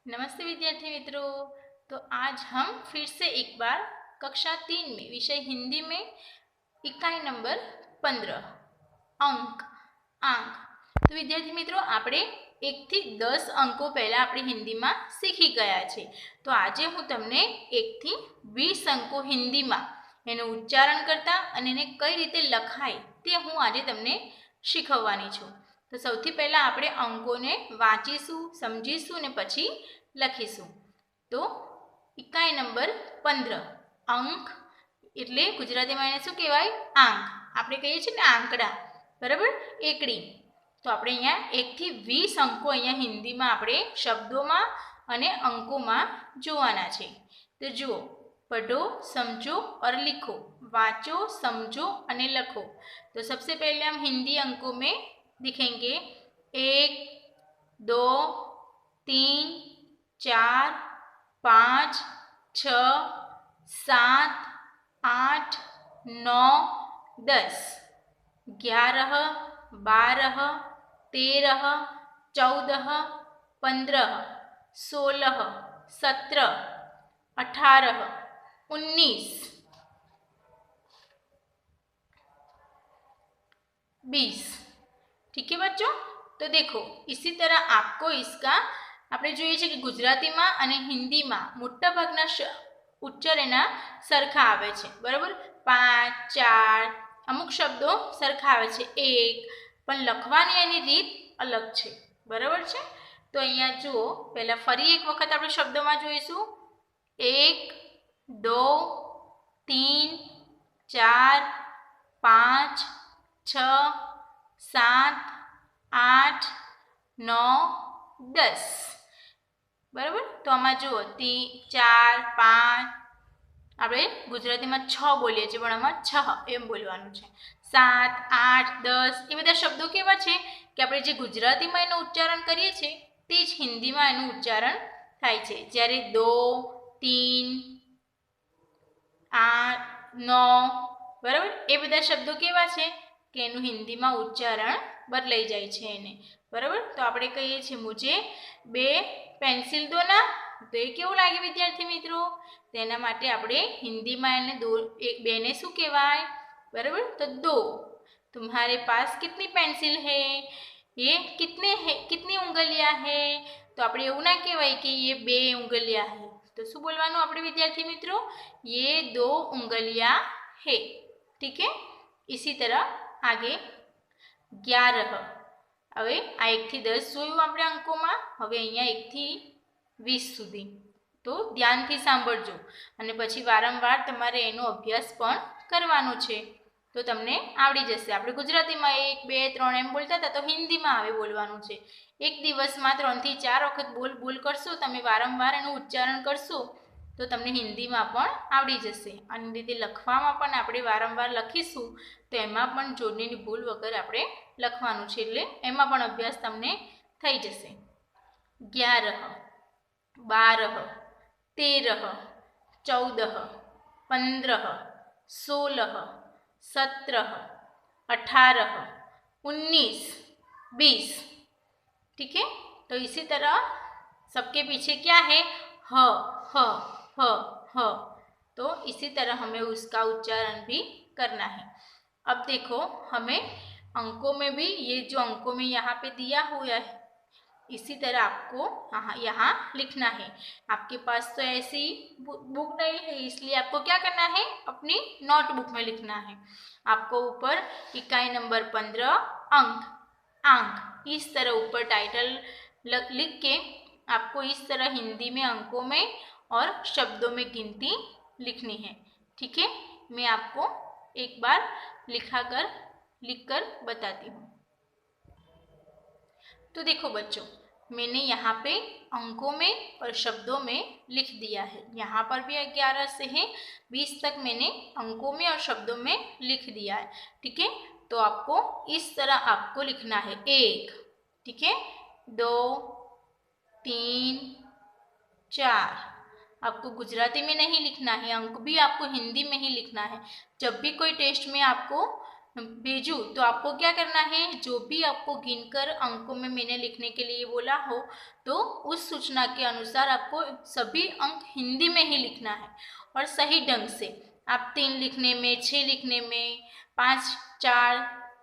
नमस्ते विद्यार्थी मित्रों। तो आज हम फिर से एक बार कक्षा 3 में विषय हिंदी में इकाई नंबर 15 अंक आंक। तो विद्यार्थी मित्रों આપણે 1 થી 10 અંકો પહેલા આપણે હિન્દીમાં શીખી ગયા છે। તો આજે હું તમને 1 થી 20 અંકો હિન્દીમાં એનું ઉચ્ચારણ કરતા અને એને કઈ રીતે લખાય તે હું આજે તમને શીખવવાની છું। તો સૌથી પહેલા આપણે અંકોને વાંચીશું, સમજીશું ને પછી લખીશું। તો ઇકાઈ નંબર 15 અંક એટલે ગુજરાતીમાં એને શું કહેવાય? આંક। આપણે કહીએ છીએ ને આંકડા, બરાબર, એકડી। તો આપણે અહીંયા 1 થી 20 અંકો અહીંયા હિન્દીમાં આપણે શબ્દોમાં અને અંકોમાં જોવાના છે। તો જુઓ, पढ़ो, समझो और लिखो, वाँचो, समझो અને લખો। तो सबसे पहले हम हिंदी अंकों में लिखेंगे 1, 2, 3, 4, 5, 6, 7, 8, 9, 10, 11, 12, 13, 14, 15, 16, 17, 18, 19, 20। ठीक है बच्चों। तो देखो इसी तरह आपको इसका આપણે જોઈએ છે કે ગુજરાતીમાં અને હિન્દીમાં મોટા ભાગના ઉચ્ચાર એના સરખા આવે છે, બરાબર। 5, 4 અમુક શબ્દો સરખા આવે છે, 1 પણ લખવાની એની રીત અલગ છે, બરાબર છે। તો અહીંયા જુઓ, પહેલા ફરી એક વખત આપણે શબ્દોમાં જોઈશું। 1, 2, 3, 4, 5, 6, 7, 8, 9, 10, બરાબર। તો આમાં જુઓ 3, 4, 5 આપણે ગુજરાતીમાં 6 બોલીએ છીએ પણ આમાં 6 એમ બોલવાનું છે। 7, 8, 10 એ બધા શબ્દો કેવા છે કે આપણે જે ગુજરાતીમાં એનું ઉચ્ચારણ કરીએ છીએ તે જ હિન્દીમાં એનું ઉચ્ચારણ થાય છે। જ્યારે 2, 3, 8, 9 બરાબર એ બધા શબ્દો કેવા છે કે એનું હિન્દીમાં ઉચ્ચારણ બદલાઈ જાય છે એને, બરાબર। તો આપણે કહીએ છીએ મુझे 2 पेंसिल दो ना, तो ये केवुं लागे विद्यार्थी मित्रों? तेना माटे आपणे हिंदीमां एने दो एक बे ने शुं कहेवाय? बराबर, तो 2। तुम्हारे पास कितनी पेंसिल है? ये कितनी उंगलियां है? तो आपणे एवुं ना कहेवाय कि ये 2 उंगलियां है, तो शुं बोलवानुं आपणे विद्यार्थी मित्रों? ये 2 उंगलियां है। ठीक है। इसी तरह आगे 11। હવે આ 1 થી 10 જોયું આપણે અંકોમાં। હવે અહીંયા 1 થી 20 સુધી તો ધ્યાનથી સાંભળજો અને પછી વારંવાર તમારે એનો અભ્યાસ પણ કરવાનો છે, તો તમને આવડી જશે। આપણે ગુજરાતીમાં 1, 2, 3 એમ બોલતા હતા, તો હિન્દીમાં હવે બોલવાનું છે। એક દિવસમાં 3 થી 4 વખત બોલ કરશો, તમે વારંવાર એનું ઉચ્ચારણ કરશો તો તમને હિન્દીમાં પણ આવડી જશે। અને રીતે લખવામાં પણ આપણે વારંવાર લખીશું તો એમાં પણ જોડણીની ભૂલ વગર આપણે લખવાનું છે, એટલે એમાં પણ અભ્યાસ તમને થઈ જશે। 11, 12, 13, 14, 15, 16, 17, 18, 19, 20। ठीक है। तो इसी तरह सबके पीछे क्या है? ह ह ह ह। तो इसी तरह हमें उसका उच्चारण भी करना है। अब देखो हमें अंकों में भी ये जो अंकों में यहाँ पे दिया हुआ है इसी तरह आपको यहाँ लिखना है। आपके पास तो ऐसी बुक नहीं है, इसलिए आपको क्या करना है? अपनी नोटबुक में लिखना है। आपको ऊपर इकाई नंबर 15 अंक आंक इस तरह ऊपर टाइटल लिख के आपको इस तरह हिंदी में अंकों में और शब्दों में गिनती लिखनी है। ठीक है। मैं आपको एक बार लिखकर बताती हूँ। तो देखो बच्चों, मैंने यहाँ पे अंकों में और शब्दों में लिख दिया है। यहाँ पर भी 11 से है 20 तक मैंने अंकों में और शब्दों में लिख दिया है। ठीक है। तो आपको इस तरह आपको लिखना है। 1, ठीक है, 2, 3, 4। आपको गुजराती में नहीं लिखना है, अंक भी आपको हिंदी में ही लिखना है। जब भी कोई टेस्ट में आपको भेजूँ तो आपको क्या करना है, जो भी आपको गिनकर अंकों में मैंने लिखने के लिए बोला हो तो उस सूचना के अनुसार आपको सभी अंक हिंदी में ही लिखना है और सही ढंग से। आप 3 लिखने में, 6 लिखने में, 5, 4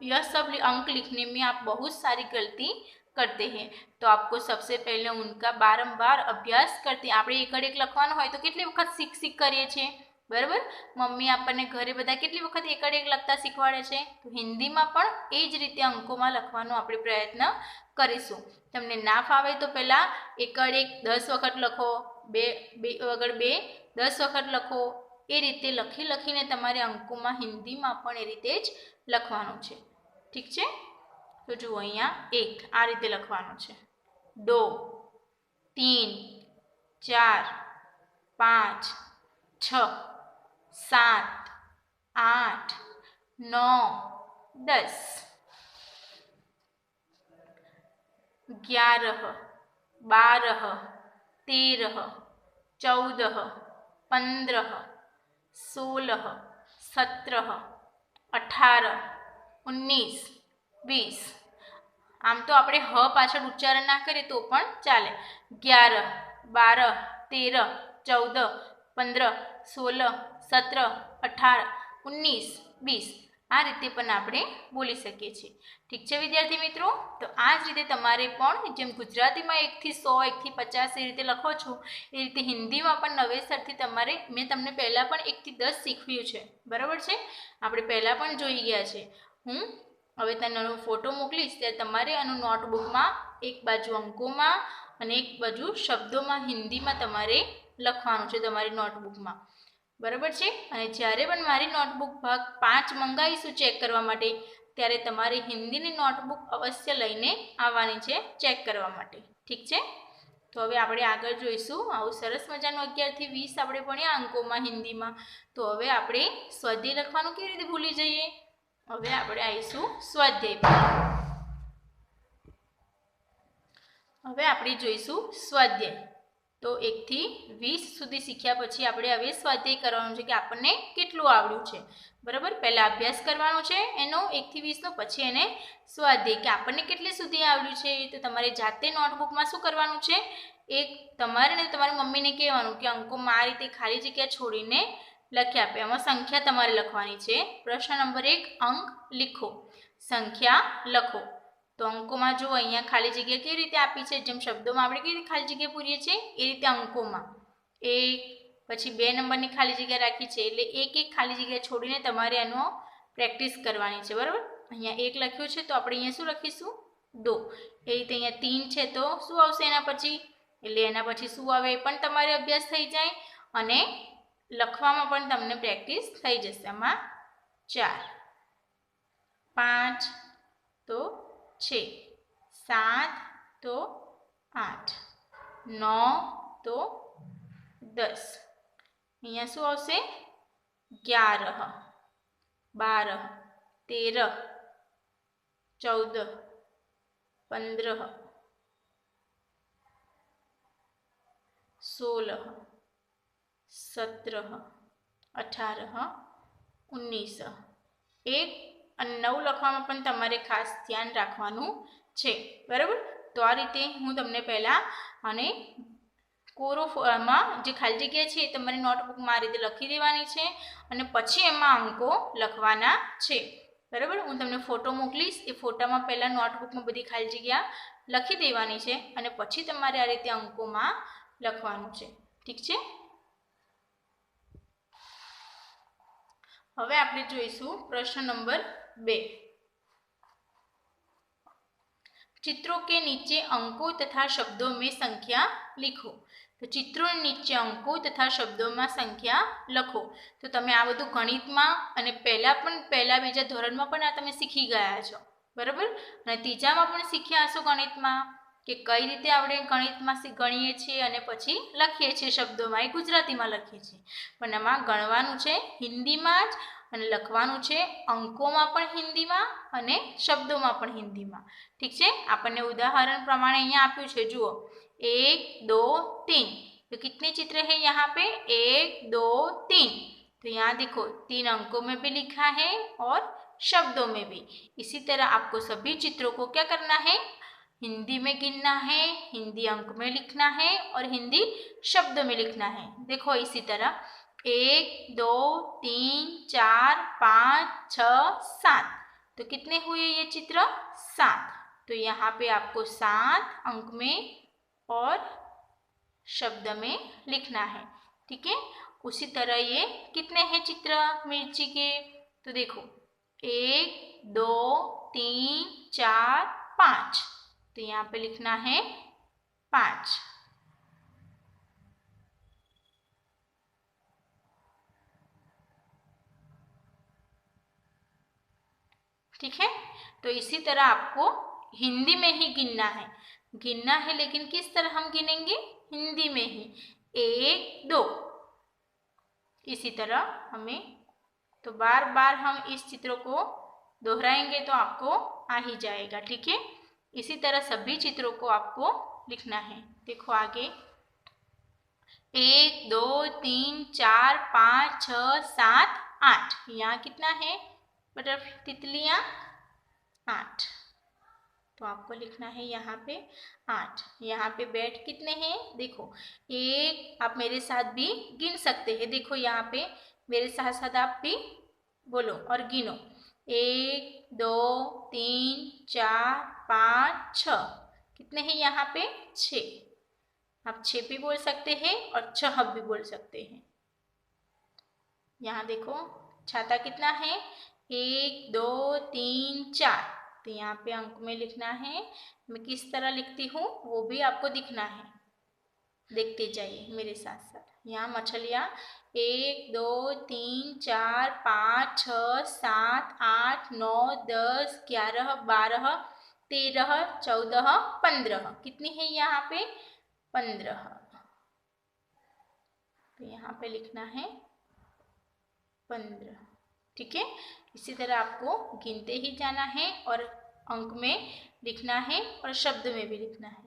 यह सब अंक लिखने में आप बहुत सारी गलती करते हैं। तो आपको सबसे पहले उनका बारंबार अभ्यास करते આપણે એક લખવાનું હોય તો કેટલી વખત શીખ કરીએ છીએ, બરાબર? મમ્મી આપણને ઘરે બધા કેટલી વખત એક લખતા શીખવાડે છે, તો હિન્દીમાં પણ એ જ રીતે અંકોમાં લખવાનો આપણે પ્રયત્ન કરીશું। તમને ના ફાવે તો પહેલાં એક 10 વખત લખો, 2 વગર 2 10 વખત લખો, એ રીતે લખી લખીને તમારે અંકોમાં હિન્દીમાં પણ એ રીતે જ લખવાનું છે, ઠીક છે? તો જુઓ અહીંયા 1 આ રીતે લખવાનું છે, 2 3 4 5 6 7 8 9 10 11 12 13 14 15 16 17 18 19 20 આમ તો આપણે હ પાછળ ઉચ્ચારણ ના કરીએ તો પણ ચાલે। 11 12 13 14 15 16 17 18 19 20 આ રીતે પણ આપણે બોલી શકીએ છીએ, ઠીક છે વિદ્યાર્થી મિત્રો? તો આ જ રીતે તમારે પણ જેમ ગુજરાતીમાં 1 થી 100 1 થી 50 એ રીતે લખો છો એ રીતે હિન્દીમાં પણ નવેસરથી તમારે, મેં તમને પહેલાં પણ 1 થી 10 શીખવ્યું છે, બરાબર છે? આપણે પહેલાં પણ જોઈ ગયા છે। હું હવે તને ફોટો મોકલીશ ત્યારે તમારે આનું નોટબુકમાં એક બાજુ અંકોમાં અને એક બાજુ શબ્દોમાં હિન્દીમાં તમારે લખવાનું છે તમારી નોટબુકમાં, બરાબર છે? અને જ્યારે પણ મારી નોટબુક ભાગ 5 મંગાવીશું ચેક કરવા માટે ત્યારે તમારે હિન્દીની નોટબુક અવશ્ય લઈને આવવાની છે ચેક કરવા માટે, ઠીક છે? તો હવે આપણે આગળ જોઈશું, આવું સરસ મજાનું 11 થી 20 આપણે ભણ્યા અંકોમાં હિન્દીમાં। તો હવે આપણે સ્વાધ્યાય લખવાનું કેવી રીતે ભૂલી જઈએ? હવે આપણે આવીશું સ્વાધ્યાય પર। હવે આપણે જોઈશું સ્વાધ્યાય। તો 1 થી 20 સુધી શીખ્યા પછી આપણે હવે સ્વાધ્યાય કરવાનું છે કે આપણને કેટલું આવડ્યું છે, બરાબર? પહેલાં અભ્યાસ કરવાનો છે એનો 1 થી 20નો, પછી એને સ્વાધ્યાય કે આપણને કેટલી સુધી આવડ્યું છે। તો તમારે જાતે નોટબુકમાં શું કરવાનું છે, એક તમારે ને તમારી મમ્મીને કહેવાનું કે અંકોમાં આ રીતે ખાલી જગ્યા છોડીને લખી આપે, એમાં સંખ્યા તમારે લખવાની છે। પ્રશ્ન નંબર 1 અંક લીખો, સંખ્યા લખો। તો અંકોમાં જો અહીંયા ખાલી જગ્યા કેવી રીતે આપી છે, જેમ શબ્દોમાં આપણે કેવી રીતે ખાલી જગ્યા પૂરીએ છીએ એ રીતે અંકોમાં 1 પછી 2 નંબરની ખાલી જગ્યા રાખી છે, એટલે એક ખાલી જગ્યા છોડીને તમારે એનો પ્રેક્ટિસ કરવાની છે, બરાબર? અહીંયા 1 લખ્યું છે તો આપણે અહીંયા શું લખીશું, 2। એ રીતે અહીંયા 3 છે તો શું આવશે એના પછી, એટલે એના પછી શું આવે એ પણ તમારે અભ્યાસ થઈ જાય અને લખવામાં પણ તમને પ્રેક્ટિસ થઈ જશે। આમાં 4 5 તો 6 7 તો 8 9 તો 10, અહીંયા શું આવશે 11 12 13 14 15 16 17 18 19 1 અને 9 લખવામાં પણ તમારે ખાસ ધ્યાન રાખવાનું છે, બરાબર? તો આ રીતે હું તમને પહેલાં અને કોરોમાં જે ખાલી જગ્યા છે એ તમારી નોટબુકમાં આ રીતે લખી દેવાની છે અને પછી એમાં અંકો લખવાના છે, બરાબર? હું તમને ફોટો મોકલીશ, એ ફોટામાં પહેલાં નોટબુકમાં બધી ખાલી જગ્યા લખી દેવાની છે અને પછી તમારે આ રીતે અંકોમાં લખવાનું છે, ઠીક છે? હવે આપણે જોઈશું પ્રશ્ન નંબર 2। चित्रों के नीचे अंकों तथा शब्दों में संख्या लिखो। तो चित्रों नीचे अंकों तथा शब्दों में संख्या लखो। तो तमे आ बधुं गणितमां अने पहला बीजा धोरणमां पण आ तमे शीखी गया छो, बराबर? अने तीजामां पण शीख्या हशो गणितमां के कई रीते आपणे गणितमां गणीए छीए अने पछी लखीए छीए शब्दोमां, ए गुजरातीमां लखीए छीए, पण आमां गणवानुं छे हिंदीमां ज અને લખવાનું છે અંકોમાં પણ હિન્દીમાં અને શબ્દોમાં પણ હિન્દીમાં, ઠીક છે? આપણને ઉદાહરણ પ્રમાણે અહીંયા આપ્યું છે, જુઓ 1 2 3। तो कितने चित्र हैं यहाँ पे 1 2 3। तो यहाँ देखो 3 अंकों में भी लिखा है और शब्दों में भी। इसी तरह आपको सभी चित्रों को क्या करना है, हिंदी में गिनना है, हिंदी अंक में लिखना है और हिंदी शब्द में लिखना है। देखो इसी तरह 1 2 3 4 5 6 7, तो कितने हुए ये चित्र, 7। तो यहाँ पे आपको 7 अंक में और शब्द में लिखना है। ठीक है, उसी तरह ये कितने हैं चित्र मिर्ची के, तो देखो 1 2 3 4 5, तो यहाँ पे लिखना है 5। ठीक है, तो इसी तरह आपको हिंदी में ही गिनना है, लेकिन किस तरह हम गिनेंगे, हिंदी में ही 1 2। इसी तरह हमें, तो बार बार हम इस चित्रों को दोहराएंगे तो आपको आ ही जाएगा। ठीक है, इसी तरह सभी चित्रों को आपको लिखना है। देखो आगे 1 2 3 4 5 6 7 8, यहाँ कितना है बटरफ्लाई, तितलियाँ 8, तो आपको लिखना है यहाँ पे 8। यहाँ पे बैट कितने हैं, देखो 1, आप मेरे साथ भी गिन सकते हैं। देखो यहाँ पे मेरे साथ साथ आप भी बोलो और गिनो, 1 2 3 4 5 6, कितने हैं यहाँ पे 6। आप 6 भी बोल सकते हैं और 6 भी बोल सकते हैं। यहाँ देखो छाता कितना है, 1 2 3 4, तो यहाँ पे अंक में लिखना है। मैं किस तरह लिखती हूँ वो भी आपको दिखना है, देखते जाइए मेरे साथ साथ। यहाँ मछलियाँ 1 2 3 4 5 6 7 8 9 10 11 12 13 14 15, कितनी है यहाँ पे 15, तो यहाँ पे लिखना है 15। ठीक है, इसी तरह आपको गिनते ही जाना है और अंक में लिखना है और शब्द में भी लिखना है।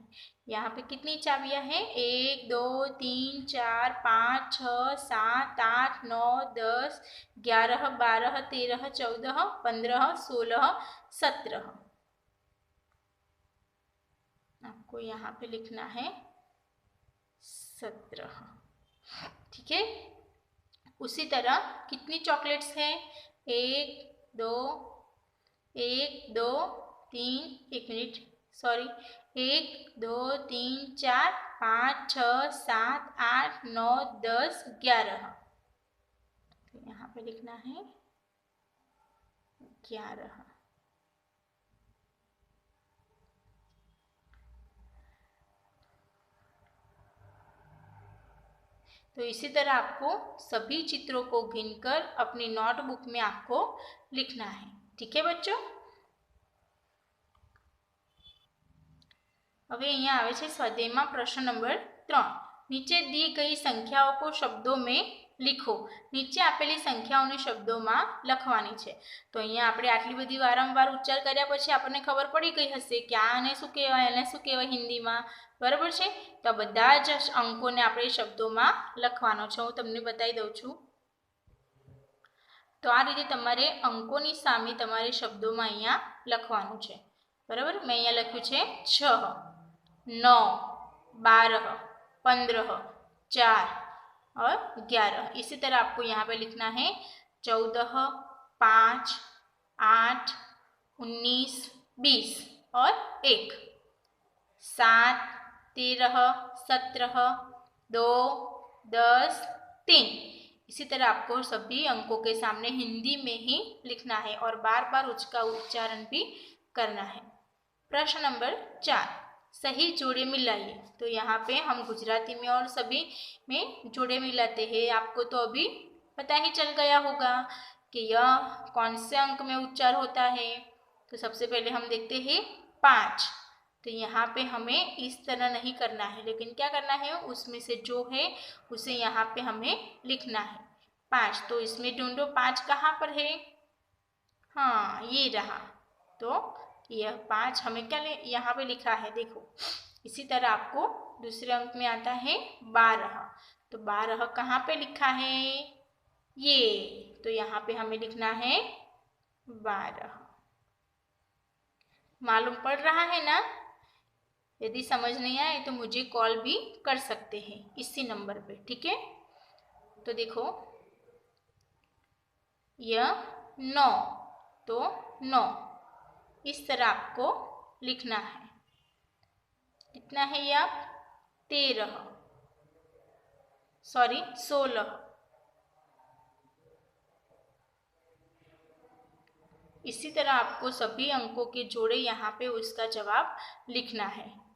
यहाँ पे कितनी चाबियाँ हैं, 1 2 3 4 5 6 7 8 9 10 11 12 13 14 15 16 17, आपको यहाँ पे लिखना है 17। ठीक है, उसी तरह कितनी चॉकलेट्स हैं, 1 2 3, 1 मिनट सॉरी, 1 2 3 4 5 6 7 8 9 10 11, तो यहाँ पे लिखना है 11। तो इसी तरह आपको सभी चित्रों को गिनकर अपनी नोटबुक में आपको लिखना है। ठीक है बच्चों, હવે અહીંયા આવે છે સ્વાધ્યાયમાં પ્રશ્ન નંબર 3, નીચે दी गई संख्याओं को शब्दों में लिखो। નીચે આપેલી સંખ્યાઓને શબ્દોમાં લખવાની છે। તો અહીંયા આપણે આટલી બધી વારંવાર ઉચ્ચાર કર્યા પછી આપણને ખબર પડી ગઈ હશે કે આને શું કહેવાય, એને શું કહેવાય हिंदीમાં, બરાબર છે। તો બધા જ અંકોને આપણે શબ્દોમાં લખવાનો છે। હું તમને બતાવી દઉં છું। તો આ રીતે તમારે અંકોની સામે તમારે શબ્દોમાં અહીંયા લખવાનું છે, બરાબર। મેં અહીંયા લખ્યું છે 6 9 12 15 4 और 11। इसी तरह आपको यहाँ पे लिखना है 14 5 8 19 20 और 1 7 13 17 2 10 3। इसी तरह आपको सभी अंकों के सामने हिंदी में ही लिखना है और बार बार उसका उच्चारण भी करना है। प्रश्न नंबर 4, सही जोड़े मिलाइए। तो यहाँ पे हम गुजराती में और सभी में जोड़े मिलाते हैं। आपको तो अभी पता ही चल गया होगा कि यह कौन से अंक में उच्चार होता है। तो सबसे पहले हम देखते हैं 5। तो यहाँ पे हमें इस तरह नहीं करना है, लेकिन क्या करना है, उसमें से जो है उसे यहाँ पे हमें लिखना है 5। तो इसमें ढूंढो 5 कहाँ पर है, हाँ ये रहा। तो यह 5 हमें क्या यहाँ पे लिखा है, देखो। इसी तरह आपको दूसरे अंक में आता है 12। तो 12 कहाँ पे लिखा है, ये। तो यहाँ पे हमें लिखना है 12। मालूम पड़ रहा है ना? यदि समझ नहीं आए तो मुझे कॉल भी कर सकते हैं इसी नंबर पे, ठीक है? तो देखो, यह 9, तो 9 इस तरह आपको लिखना है। कितना है ये? आप 16। इसी तरह आपको सभी अंकों के जोड़े यहाँ पे उसका जवाब लिखना है।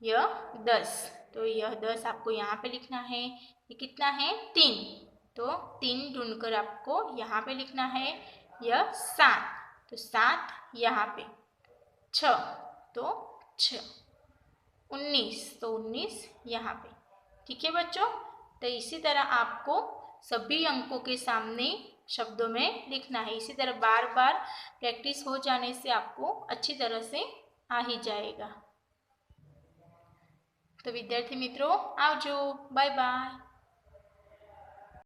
यह 10, तो यह 10 आपको यहाँ पे लिखना है। ये कितना है? 3, तो 3 ढूंढकर आपको यहाँ पे लिखना है। यह 7, तो 7 यहाँ पे। 6, तो 6। 19, तो 19 यहाँ पे। ठीक है बच्चों? तो इसी तरह आपको सभी अंकों के सामने शब्दों में लिखना है। इसी तरह बार बार प्रैक्टिस हो जाने से आपको अच्छी तरह से आ ही जाएगा। तो विद्यार्थी मित्रों, आवजो, बाय बाय।